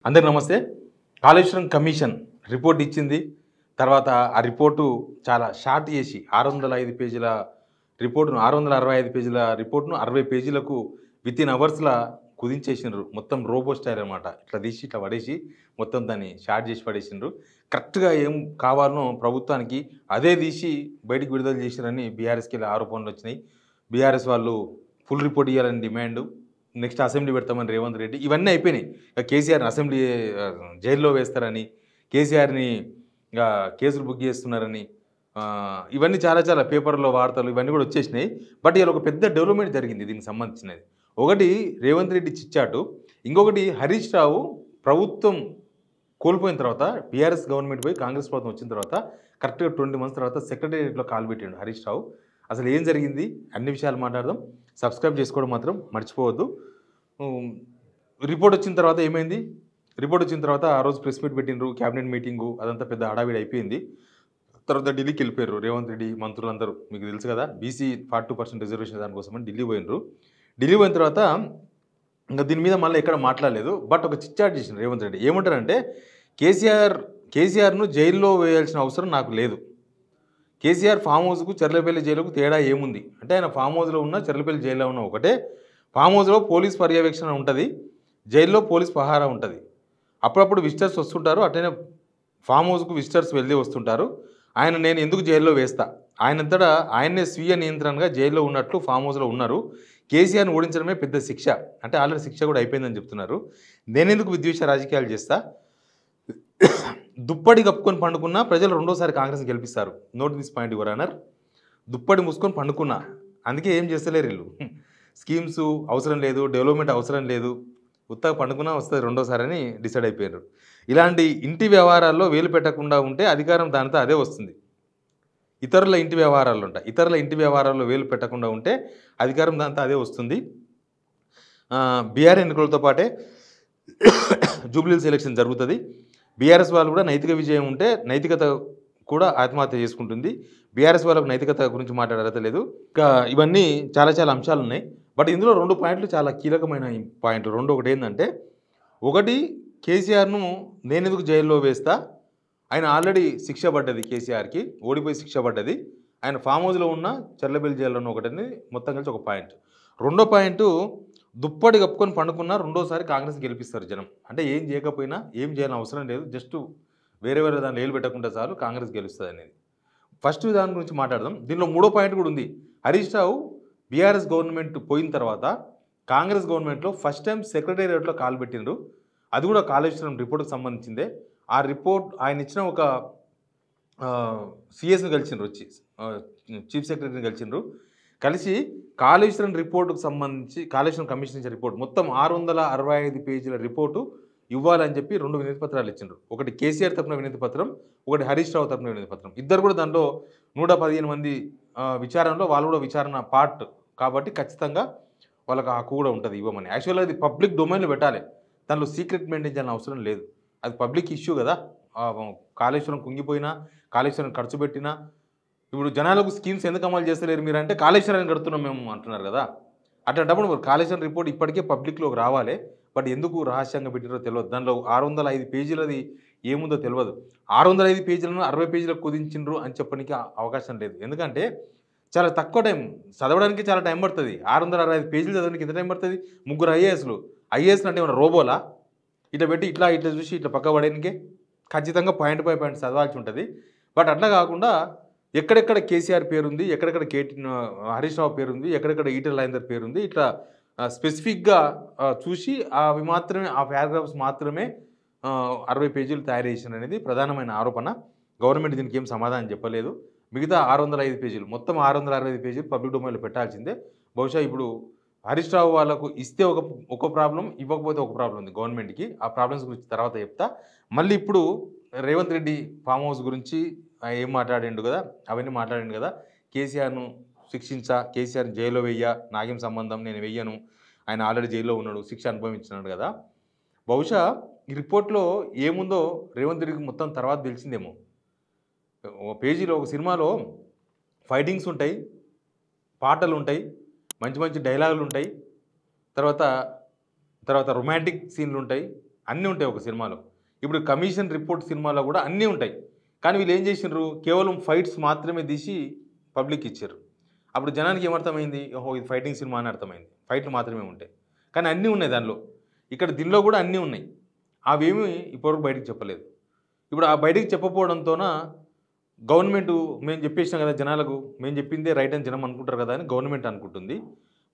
అందరికీ నమస్తే. Kaleshwaram commission report ఇచ్చింది. తర్వాత ఆ రిపోర్టు చాలా షార్ట్ చేసి 605 పేజీల రిపోర్ట్‌ను 665 పేజీల రిపోర్ట్‌ను 60 పేజీలకు వితిన్ అవర్స్‌ల కుదించేసిండ్రు. మొత్తం రోబో స్టైల్ అనమాట. ఇట్లా తీసి ఇట్లా పడేసి మొత్తం దాన్ని షార్ట్ చేసి పడేసిండ్రు. కరెక్ట్‌గా ఏం కావాలనో ప్రభుత్వానికి అదే తీసి బయటికి విడుదల చేసిరని బీఆర్ఎస్‌కెళ్ళి ఆరోపణలొచ్చినాయి. బీఆర్ఎస్ వాళ్ళు ఫుల్ రిపోర్ట్ ఇయ్యాలని డిమాండు. నెక్స్ట్ అసెంబ్లీ పెడతామని రేవంత్ రెడ్డి ఇవన్నీ అయిపోయినాయి. ఇక కేసీఆర్‌ని అసెంబ్లీ జైల్లో వేస్తారని, కేసీఆర్‌ని కేసులు బుక్ చేస్తున్నారని ఇవన్నీ చాలా చాలా పేపర్‌లో వార్తలు ఇవన్నీ కూడా వచ్చేసినాయి. బట్ ఇయాల ఒక పెద్ద డెవలప్‌మెంట్ జరిగింది దీనికి సంబంధించినది. ఒకటి రేవంత్ రెడ్డి చిట్చాటు, ఇంకొకటి హరీష్ రావు ప్రభుత్వం కోల్పోయిన తర్వాత బీఆర్ఎస్ గవర్నమెంట్ పోయి కాంగ్రెస్ ప్రభుత్వం వచ్చిన తర్వాత కరెక్ట్‌గా 20 మంత్స్ తర్వాత సెక్రటేరియట్‌లో కాలు పెట్టిండు హరీష్ రావు. అసలు ఏం జరిగింది అన్ని విషయాలు మాట్లాడదాం. సబ్స్క్రైబ్ చేసుకోవడం మాత్రం మర్చిపోవద్దు. రిపోర్ట్ వచ్చిన తర్వాత ఏమైంది? రిపోర్ట్ వచ్చిన తర్వాత ఆ రోజు ప్రెస్ మీట్ పెట్టిండ్రు, క్యాబినెట్ మీటింగు అదంతా పెద్ద హడావిడి అయిపోయింది. తర్వాత ఢిల్లీకి వెళ్ళిపోయారు రేవంత్ రెడ్డి మంత్రులందరూ. మీకు తెలుసు కదా, బీసీ 42% రిజర్వేషన్ దానికోసమని ఢిల్లీ పోయినరు. ఢిల్లీ పోయిన తర్వాత ఇంకా దీని మీద మళ్ళీ ఎక్కడ మాట్లాడలేదు. బట్ ఒక చిట్చాట్ చేసిండు రేవంత్ రెడ్డి. ఏమంటారంటే కేసీఆర్ను జైల్లో వేయాల్సిన అవసరం నాకు లేదు. కేసీఆర్ ఫామ్ హౌస్కు చెర్లపల్లి జైలుకు తేడా ఏముంది అంటే, ఆయన ఫామ్ హౌస్లో ఉన్న చెర్లపల్లి జైల్లో ఉన్న ఒకటే. ఫామ్ హౌస్లో పోలీస్ పర్యవేక్షణ ఉంటుంది, జైల్లో పోలీస్ పహారా ఉంటుంది. అప్పుడప్పుడు విజిటర్స్ వస్తుంటారు, అట్లనే ఫామ్ హౌస్కు విజిటర్స్ వెళ్ళి వస్తుంటారు. నేను ఎందుకు జైల్లో వేస్తా? ఆయనంతటా ఆయన్నే స్వీయ నియంత్రణగా జైల్లో ఉన్నట్లు ఫామ్ హౌస్లో ఉన్నారు. కేసీఆర్ని ఓడించడమే పెద్ద శిక్ష అంటే ఆల్రెడీ శిక్ష కూడా అయిపోయిందని చెప్తున్నారు. నేనెందుకు విద్వేష రాజకీయాలు చేస్తా? దుప్పటి కప్పుకొని పండుకున్నా ప్రజలు రెండోసారి కాంగ్రెస్ని గెలిపిస్తారు. Note this point your honour. దుప్పటి మూసుకొని పండుకున్నా, అందుకే ఏం చేస్తలేరు వీళ్ళు. స్కీమ్స్ అవసరం లేదు, డెవలప్మెంట్ అవసరం లేదు, ఉత్తగా పండుకున్నా వస్తుంది రెండోసారి అని డిసైడ్ అయిపోయారు. ఇలాంటి ఇంటి వ్యవహారాల్లో వేలు పెట్టకుండా ఉంటే అధికారం దానితో అదే వస్తుంది. ఇతరుల ఇంటి వ్యవహారాల్లో వేలు పెట్టకుండా ఉంటే అధికారం దాంతో అదే వస్తుంది. బీఆర్ ఎన్నికలతో పాటే జూబ్లీహిల్స్ ఎలక్షన్ జరుగుతుంది. బీఆర్ఎస్ వాళ్ళు కూడా నైతిక విజయం ఉంటే నైతికత కూడా ఆత్మహత్య చేసుకుంటుంది. బీఆర్ఎస్ వాళ్ళకు నైతికత గురించి మాట్లాడత లేదు. ఇంకా ఇవన్నీ చాలా చాలా అంశాలు ఉన్నాయి. బట్ ఇందులో 2 పాయింట్లు చాలా కీలకమైన పాయింట్లు. ఒకటి ఏంటంటే, ఒకటి కేసీఆర్ను నేనెందుకు జైల్లో వేస్తా, ఆయన ఆల్రెడీ శిక్ష పడ్డది, కేసీఆర్కి ఓడిపోయి శిక్ష పడ్డది. ఆయన ఫామ్ హౌస్లో ఉన్న చెర్లపల్లి జైల్లో ఉన్న ఒకటని మొత్తం కలిసి ఒక పాయింట్. రెండో పాయింట్, దుప్పటి కప్పుకొని పండుకున్న రెండోసారి కాంగ్రెస్ గెలిపిస్తారు జనం. అంటే ఏం చేయకపోయినా ఏం చేయాలని అవసరం లేదు, జస్ట్ వేరే దాన్ని ఏలు పెట్టకుండా చాలు కాంగ్రెస్ గెలుస్తుంది అనేది. ఫస్ట్ దాని గురించి మాట్లాడదాం. దీనిలో మూడో పాయింట్ కూడా ఉంది. హరీష్ రావు బీఆర్ఎస్ గవర్నమెంట్ పోయిన తర్వాత కాంగ్రెస్ గవర్నమెంట్లో ఫస్ట్ టైం సెక్రటేరియట్లో కాలు పెట్టిండ్రు. అది కూడా కాళేశ్వరం రిపోర్ట్కి సంబంధించిందే. ఆ రిపోర్ట్ ఆయన ఇచ్చిన ఒక సిఎస్ని కలిసిండ్రు, వచ్చి చీఫ్ సెక్రటరీని కలిసిండ్రు. కలిసి కాళేశ్వరం రిపోర్టుకు సంబంధించి కాళేశ్వరం కమిషన్ ఇచ్చిన రిపోర్ట్ మొత్తం 665 పేజీల రిపోర్టు ఇవ్వాలని చెప్పి 2 వినతి పత్రాలు ఇచ్చిండ్రు. ఒకటి కేసీఆర్ తరపున వినతి పత్రం, ఒకటి హరీష్ రావు తరపున వినతి పత్రం. ఇద్దరు కూడా దాంట్లో 115 మంది విచారణలో వాళ్ళు కూడా విచారణ పార్ట్ కాబట్టి ఖచ్చితంగా వాళ్ళకి హక్కు కూడా ఉంటుంది ఇవ్వమని. యాక్చువల్గా అది పబ్లిక్ డొమైన్లో పెట్టాలి, దాంట్లో సీక్రెట్ మెయింటైన్ చేయాల్సిన అవసరం లేదు. అది పబ్లిక్ ఇష్యూ కదా. కాళేశ్వరం కుంగిపోయినా, కాళేశ్వరం ఖర్చు పెట్టినా, ఇప్పుడు జనాలకు స్కీమ్స్ ఎందుకు అమలు చేస్తలేరు మీరు అంటే, కాళేశ్వరాన్ని కడుతున్నాం మేము అంటున్నారు కదా. అట్లాంటప్పుడు కాళేశ్వరం రిపోర్ట్ ఇప్పటికే పబ్లిక్లోకి రావాలి. బట్ ఎందుకు రహస్యంగా పెట్టిరో తెలియదు. దానిలో 605 పేజీలది ఏముందో తెలియదు. 605 పేజీలను 60 పేజీలకు కుదించిండ్రు అని చెప్పడానికి అవకాశం లేదు. ఎందుకంటే చాలా తక్కువ టైం, చదవడానికి చాలా టైం పడుతుంది. 665 పేజీలు చదవడానికి ఎంత టైం పడుతుంది? 3 ఐఏఎస్లు అంటే ఏమైనా రోబోలా? ఇట్లా పెట్టి ఇట్లా చూసి ఇట్లా పక్క పడేనికే ఖచ్చితంగా పాయింట్ బై పాయింట్ చదవాల్సి ఉంటుంది. బట్ అట్లా కాకుండా ఎక్కడెక్కడ కేసీఆర్ పేరుంది, ఎక్కడెక్కడ హరీష్ రావు పేరుంది, ఎక్కడెక్కడ ఈటెల రాజేందర్ పేరుంది, ఇట్లా స్పెసిఫిక్గా చూసి అవి మాత్రమే, ఆ పారాగ్రాఫ్స్ మాత్రమే 60 పేజీలు తయారు చేసిన అనేది ప్రధానమైన ఆరోపణ. గవర్నమెంట్ దీనికి ఏం సమాధానం చెప్పలేదు. మిగతా 605 పేజీలు, మొత్తం 665 పేజీలు పబ్లిక్ డొమైన్లో పెట్టాల్సిందే. బహుశా ఇప్పుడు హరీష్ రావు వాళ్ళకు ఇస్తే ఒక ప్రాబ్లం, ఇవ్వకపోతే ఒక ప్రాబ్లం ఉంది గవర్నమెంట్కి. ఆ ప్రాబ్లమ్స్ గురించి తర్వాత చెప్తా. మళ్ళీ ఇప్పుడు రేవంత్ రెడ్డి ఫామ్ హౌస్ గురించి ఏం మాట్లాడిండు కదా, అవన్నీ మాట్లాడిండు కదా. కేసీఆర్ను శిక్షించా, కేసీఆర్ని జైల్లో వెయ్యా, నాకేం సంబంధం, నేను వెయ్యను, ఆయన ఆల్రెడీ జైల్లో ఉన్నాడు, శిక్ష అనుభవించినాడు కదా. బహుశా ఈ రిపోర్ట్లో ఏముందో రేవంత్ రెడ్డికి మొత్తం తర్వాత తెలిసిందేమో. ఒక పేజీలో, ఒక సినిమాలో ఫైటింగ్స్ ఉంటాయి, పాటలు ఉంటాయి, మంచి మంచి డైలాగులు ఉంటాయి, తర్వాత రొమాంటిక్ సీన్లు ఉంటాయి, అన్నీ ఉంటాయి ఒక సినిమాలో. ఇప్పుడు కమిషన్ రిపోర్ట్ సినిమాలో కూడా అన్నీ ఉంటాయి. కానీ వీళ్ళు ఏం చేసిండ్రు, కేవలం ఫైట్స్ మాత్రమే తీసి పబ్లిక్ ఇచ్చారు. అప్పుడు జనానికి ఏమర్థమైంది, ఓహో ఇది ఫైటింగ్ సినిమా అని అర్థమైంది. ఫైట్లు మాత్రమే ఉంటాయి. కానీ అన్నీ ఉన్నాయి దానిలో. ఇక్కడ దీనిలో కూడా అన్నీ ఉన్నాయి. అవేమీ ఇప్పటివరకు బయటికి చెప్పలేదు. ఇప్పుడు ఆ బయటికి చెప్పకపోవడంతోన గవర్నమెంట్ మేము చెప్పేసినాం కదా జనాలకు, మేము చెప్పిందే రైట్ అని జనం అనుకుంటారు కదా అని గవర్నమెంట్ అనుకుంటుంది.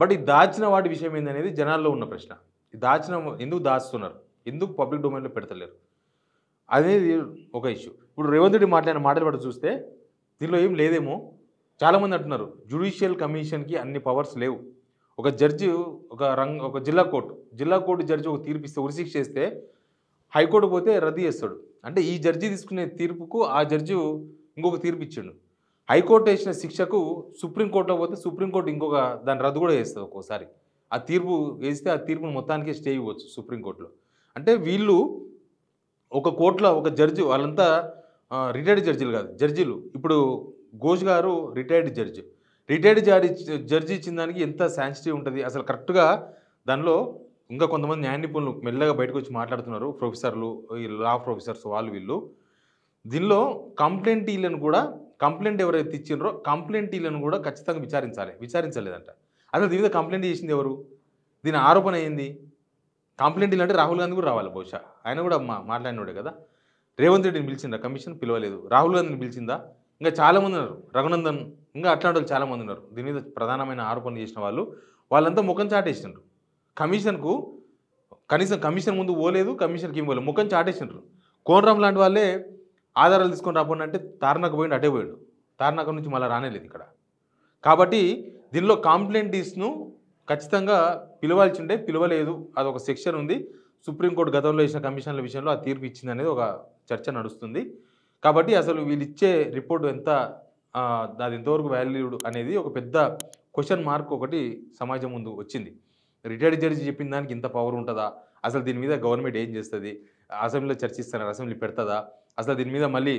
బట్ ఈ దాచిన వాటి విషయం ఏందనేది జనాల్లో ఉన్న ప్రశ్న. ఈ దాచిన ఎందుకు దాస్తున్నారు, ఎందుకు పబ్లిక్ డొమైన్లో పెడతలేరు అనేది ఒక ఇష్యూ. ఇప్పుడు రేవంత్ రెడ్డి మాట్లాడిన మాటలు బట్టి చూస్తే దీనిలో ఏం లేదేమో. చాలామంది అంటున్నారు జ్యుడిషియల్ కమిషన్కి అన్ని పవర్స్ లేవు. ఒక జడ్జి ఒక జిల్లా కోర్టు జడ్జి ఒక తీర్పు ఇస్తే ఉరిశిక్ష చేస్తే హైకోర్టు పోతే రద్దు చేస్తాడు. అంటే ఈ జడ్జి తీసుకునే తీర్పుకు ఆ జడ్జి ఇంకొక తీర్పు ఇచ్చాడు. హైకోర్టు వేసిన శిక్షకు సుప్రీంకోర్టులో పోతే సుప్రీంకోర్టు ఇంకొక దాన్ని రద్దు కూడా చేస్తుంది. ఒక్కోసారి ఆ తీర్పు వేస్తే ఆ తీర్పును మొత్తానికి స్టే ఇవ్వచ్చు సుప్రీంకోర్టులో. అంటే వీళ్ళు ఒక కోర్టులో ఒక జడ్జి, వాళ్ళంతా రిటైర్డ్ జడ్జిలు కాదు, జడ్జిలు. ఇప్పుడు ఘోష్ గారు రిటైర్డ్ జడ్జి ఇచ్చిన దానికి ఎంత సెన్సిటివ్ ఉంటుంది అసలు. కరెక్ట్గా దానిలో ఇంకా కొంతమంది న్యాయ నిపుణులు మెల్లగా బయటకు వచ్చి మాట్లాడుతున్నారు, ప్రొఫెసర్లు, ఈ లా ప్రొఫెసర్స్ వీళ్ళు. దీనిలో కంప్లైంట్ ఎవరైతే ఇచ్చిండ్రో కంప్లైంటీలను కూడా ఖచ్చితంగా విచారించలేదంట. అసలు దీని మీద కంప్లైంట్ చేసింది ఎవరు, దీని ఆరోపణ ఏంది? కంప్లైంటీలు అంటే రాహుల్ గాంధీ కూడా రావాలి బహుశా, ఆయన కూడా మాట్లాడినోడే కదా. రేవంత్ రెడ్డిని పిలిచిందా కమిషన్? పిలవలేదు. రాహుల్ గాంధీని పిలిచిందా? ఇంకా చాలామంది ఉన్నారు, రఘునందన్, ఇంకా అట్లాంటి వాళ్ళు చాలామంది ఉన్నారు దీని మీద ప్రధానమైన ఆరోపణలు చేసిన వాళ్ళు. వాళ్ళంతా ముఖం చాటేసిండ్రు కమిషన్కు. కనీసం కమిషన్ ముందు పోలేదు, కమిషన్కి ఏం పోలేదు, ముఖం చాటేసిండ్రు. కోనరామ్ లాంటి వాళ్ళే ఆధారాలు తీసుకొని రాకుండా అంటే తార్నాక పోయిండు, అటే పోయాడు. తార్నాక నుంచి మళ్ళీ రానేలేదు ఇక్కడ. కాబట్టి దీనిలో కంప్లైంటీస్ను ఖచ్చితంగా పిలవలేదు. అదొక సెక్షన్ ఉంది. సుప్రీంకోర్టు గతంలో వేసిన కమిషన్ల విషయంలో ఆ తీర్పు ఇచ్చింది అనేది ఒక చర్చ నడుస్తుంది. కాబట్టి అసలు వీళ్ళు ఇచ్చే రిపోర్టు అది ఎంతవరకు వాల్యూడ్ అనేది ఒక పెద్ద క్వశ్చన్ మార్క్ ఒకటి సమాజం ముందు వచ్చింది. రిటైర్డ్ జడ్జి చెప్పిన దానికి ఇంత పవర్ ఉంటుందా? అసలు దీని మీద గవర్నమెంట్ ఏం చేస్తుంది? అసెంబ్లీలో చర్చిస్తున్నారు, అసెంబ్లీ పెడుతుందా? అసలు దీని మీద మళ్ళీ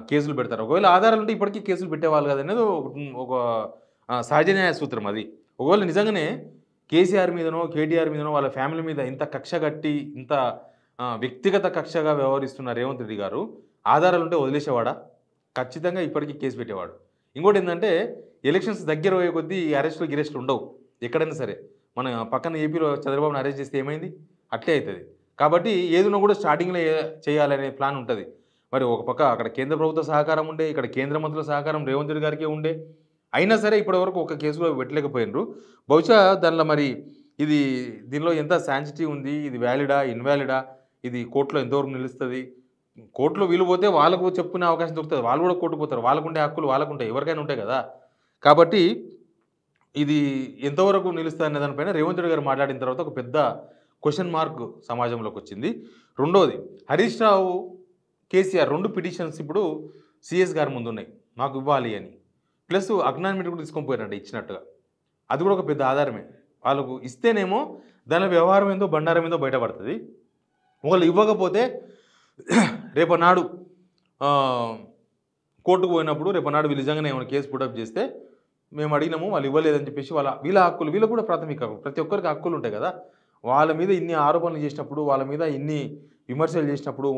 కేసులు పెడతారు? ఒకవేళ ఆధారాలు ఉంటే ఇప్పటికీ కేసులు పెట్టేవాళ్ళు కదనేది ఒక సహజ న్యాయ సూత్రం అది. ఒకవేళ నిజంగానే కేసీఆర్ మీదనో కేటీఆర్ మీదనో వాళ్ళ ఫ్యామిలీ మీద ఇంత కక్ష కట్టి ఇంత వ్యక్తిగత కక్షగా వ్యవహరిస్తున్న రేవంత్ రెడ్డి గారు ఆధారాలు ఉంటే వదిలేసేవాడా? ఖచ్చితంగా ఇప్పటికీ కేసు పెట్టేవాడు. ఇంకోటి ఏంటంటే ఎలక్షన్స్ దగ్గర పోయే కొద్దీ ఈ గిరెస్టులు ఉండవు ఎక్కడైనా సరే. మన పక్కన ఏపీలో చంద్రబాబుని అరెస్ట్ చేస్తే ఏమైంది? అట్లే అవుతుంది. కాబట్టి ఏదున్నా కూడా స్టార్టింగ్లో చేయాలనే ప్లాన్ ఉంటుంది. మరి ఒక పక్క అక్కడ కేంద్ర ప్రభుత్వ సహకారం ఉండే, ఇక్కడ కేంద్ర మంత్రుల సహకారం రేవంత్ రెడ్డి గారికే ఉండే. అయినా సరే ఇప్పటివరకు ఒక కేసులో పెట్టలేకపోయినరు. బహుశా దానిలో మరి దీనిలో ఎంత సెన్సిటివ్ ఉంది, ఇది వ్యాలిడా ఇన్వాలిడా, ఇది కోర్టులో ఎంతవరకు నిలుస్తుంది? కోర్టులో వీలు పోతే వాళ్ళకు చెప్పుకునే అవకాశం దొరుకుతుంది, వాళ్ళు కూడా కోర్టుకు పోతారు, వాళ్ళకుండే హక్కులు వాళ్ళకుంటాయి, ఎవరికైనా ఉంటాయి కదా. కాబట్టి ఇది ఎంతవరకు నిలుస్తుంది అనే దానిపైన రేవంత్ రెడ్డి గారు మాట్లాడిన తర్వాత ఒక పెద్ద క్వశ్చన్ మార్క్ సమాజంలోకి వచ్చింది. రెండోది, హరీష్ రావు, కేసీఆర్ 2 పిటిషన్స్ ఇప్పుడు సిఎస్ గారి ముందు ఉన్నాయి మాకు ఇవ్వాలి అని. ప్లస్ అక్నాలజ్మెంట్ కూడా తీసుకొని పోయారంట ఇచ్చినట్టుగా. అది కూడా ఒక పెద్ద ఆధారమే. వాళ్ళకు ఇస్తేనేమో దాని వ్యవహారం ఏందో బండారం ఏందో బయటపడుతుంది. వాళ్ళు ఇవ్వకపోతే రేపనాడు కోర్టుకు పోయినప్పుడు రేపనాడు వీళ్ళు నిజంగానే ఏమైనా కేసు పుటప్ చేస్తే మేము అడిగినాము వాళ్ళు ఇవ్వలేదని చెప్పేసి వీళ్ళ హక్కులు, వీళ్ళకు కూడా ప్రాథమిక హక్కులు, ప్రతి ఒక్కరికి హక్కులు ఉంటాయి కదా. వాళ్ళ మీద ఇన్ని ఆరోపణలు చేసినప్పుడు, వాళ్ళ మీద ఇన్ని విమర్శలు చేసినప్పుడు,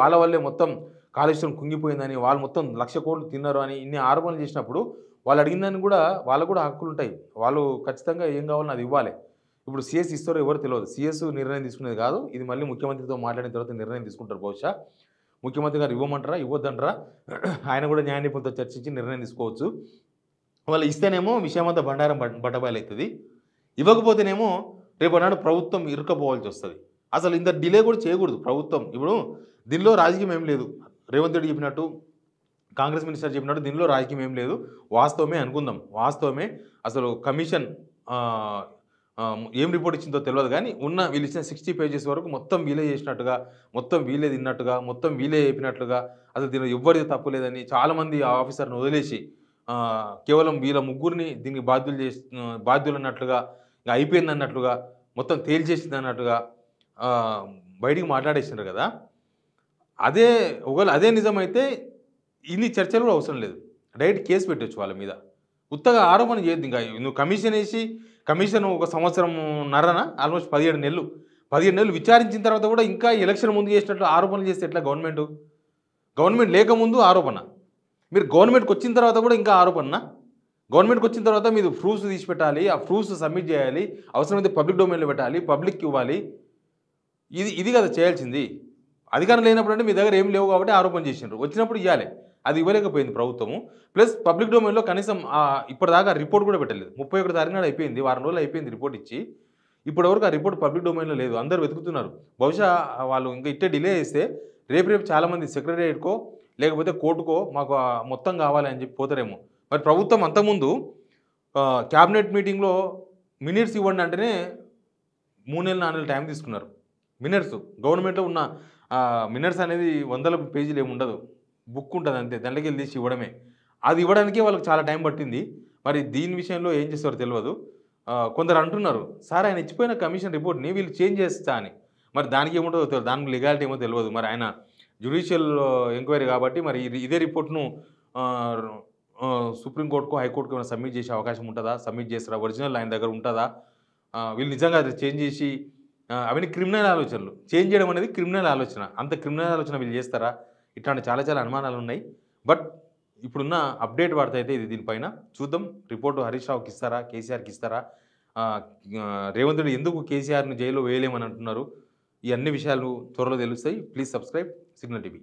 వాళ్ళ వల్లే మొత్తం కాళేశ్వరం కుంగిపోయిందని, వాళ్ళు మొత్తం 1,00,000 కోట్లు తిన్నారు అని ఇన్ని ఆరోపణలు చేసినప్పుడు వాళ్ళు అడిగిన దాన్ని కూడా వాళ్ళకు కూడా హక్కులు ఉంటాయి. వాళ్ళు ఖచ్చితంగా ఏం కావాలని అది ఇవ్వాలి. ఇప్పుడు సిఎస్ ఇస్తారో ఎవరు తెలియదు. సిఎస్ నిర్ణయం తీసుకునేది కాదు, ఇది మళ్ళీ ముఖ్యమంత్రితో మాట్లాడిన తర్వాత నిర్ణయం తీసుకుంటారు. బహుశా ముఖ్యమంత్రి గారు ఇవ్వమంటారా ఇవ్వద్దంటారా ఆయన కూడా న్యాయ నిపుణులతో చర్చించి నిర్ణయం తీసుకోవచ్చు. వాళ్ళు ఇస్తేనేమో విషయం అంతా బండారం బట్టబయలవుతుంది, ఇవ్వకపోతేనేమో రేపనాడు ప్రభుత్వం ఇరుకపోవాల్సి వస్తుంది. అసలు ఇంత డిలే కూడా చేయకూడదు ప్రభుత్వం. ఇప్పుడు దీనిలో రాజకీయం ఏం లేదు, రేవంత్ రెడ్డి చెప్పినట్టు, కాంగ్రెస్ మినిస్టర్ చెప్పినట్టు దీనిలో రాజకీయం ఏం లేదు. వాస్తవమే అనుకుందాం, వాస్తవమే. అసలు కమిషన్ ఏం రిపోర్ట్ ఇచ్చిందో తెలియదు, కానీ వీళ్ళు ఇచ్చిన 60 పేజెస్ వరకు మొత్తం వీలే చేసినట్టుగా, మొత్తం వీలే తిన్నట్టుగా, మొత్తం వీలే చెప్పినట్లుగా, అసలు దీనిలో ఎవ్వరిది తప్పు లేదని చాలామంది ఆఫీసర్ని వదిలేసి కేవలం వీళ్ళ ముగ్గురిని దీనికి బాధ్యులు అన్నట్లుగా, ఇంకా అయిపోయింది అన్నట్లుగా, మొత్తం తేల్చేసింది అన్నట్టుగా బయటికి మాట్లాడేసినారు కదా. ఒకవేళ అదే నిజమైతే ఇన్ని చర్చలు కూడా అవసరం లేదు, డైరెక్ట్ కేసు పెట్టవచ్చు వాళ్ళ మీద. ఉత్తగా ఆరోపణ చేయొద్దు. ఇంకా నువ్వు కమిషన్ వేసి, కమిషన్ 1 సంవత్సరం నరన ఆల్మోస్ట్ 17 నెలలు 15 నెలలు విచారించిన తర్వాత కూడా ఇంకా ఎలక్షన్ ముందు చేసినట్లు ఆరోపణలు చేస్తే ఎట్లా గవర్నమెంట్ లేకముందు ఆరోపణ, మీరు గవర్నమెంట్కి వచ్చిన తర్వాత కూడా ఇంకా ఆరోపణ. గవర్నమెంట్కి వచ్చిన తర్వాత మీరు ప్రూఫ్స్ తీసి పెట్టాలి, ఆ ప్రూఫ్స్ సబ్మిట్ చేయాలి, అవసరమైతే పబ్లిక్ డొమైన్లో పెట్టాలి, పబ్లిక్కి ఇవ్వాలి. ఇది కదా చేయాల్సింది. అధికారం లేనప్పుడు అంటే మీ దగ్గర ఏం లేవు కాబట్టి ఆరోపణ చేసినారు, వచ్చినప్పుడు ఇవ్వాలి. అది ఇవ్వలేకపోయింది ప్రభుత్వము. ప్లస్ పబ్లిక్ డొమైన్లో కనీసం ఇప్పటిదాకా రిపోర్ట్ కూడా పెట్టలేదు. 31 తారీఖు నాడు అయిపోయింది, వారం రోజులు అయిపోయింది రిపోర్ట్ ఇచ్చి. ఇప్పటివరకు ఆ రిపోర్ట్ పబ్లిక్ డొమైన్లో లేదు, అందరూ వెతుకుతున్నారు. బహుశా వాళ్ళు ఇంకా ఇట్టే డిలే చేస్తే రేపు చాలామంది సెక్రటరియట్కో లేకపోతే కోర్టుకో మాకు మొత్తం కావాలి అని చెప్పి పోతారేమో. మరి ప్రభుత్వం అంతకుముందు క్యాబినెట్ మీటింగ్లో మినిట్స్ ఇవ్వండి అంటేనే 3 నెలలు 4 నెలలు టైం తీసుకున్నారు. మినిట్స్ గవర్నమెంట్లో ఉన్న మినిట్స్ అనేది 100 పేజీలు ఏమి ఉండదు, బుక్ ఉంటుంది అంతే, దాంట్లోకి వెళ్ళి తీసి ఇవ్వడమే. అది ఇవ్వడానికే వాళ్ళకి చాలా టైం పట్టింది. మరి దీని విషయంలో ఏం చేస్తారో తెలియదు. కొందరు అంటున్నారు సార్ ఆయన ఇచ్చిపోయిన కమిషన్ రిపోర్ట్ని వీళ్ళు చేంజ్ చేస్తా అని. మరి దానికి ఏముంటుందో తెలియదు, దానికి లీగాలిటీ ఏమో తెలియదు. మరి ఆయన జ్యుడిషియల్ ఎంక్వైరీ కాబట్టి మరి ఇదే రిపోర్ట్ను సుప్రీంకోర్టుకు హైకోర్టుకు ఏమైనా సబ్మిట్ చేసే అవకాశం ఉంటుందా, సబ్మిట్ చేస్తారా, ఒరిజినల్ ఆయన దగ్గర ఉంటుందా, వీళ్ళు నిజంగా అది చేంజ్ చేసి అవన్నీ క్రిమినల్ ఆలోచనలు, చేంజ్ చేయడం అనేది క్రిమినల్ ఆలోచన, అంత క్రిమినల్ ఆలోచన వీళ్ళు చేస్తారా, ఇట్లాంటి చాలా అనుమానాలు ఉన్నాయి. బట్ ఇప్పుడున్న అప్డేట్ వార్త అయితే ఇది. దీనిపైన చూద్దాం, రిపోర్టు హరీష్ రావుకి ఇస్తారా, కేసీఆర్కి ఇస్తారా, రేవంత్ రెడ్డి ఎందుకు కేసీఆర్ని జైల్లో వేయలేమని అంటున్నారు, ఈ అన్ని విషయాలు త్వరలో తెలుస్తాయి. Please subscribe signal TV.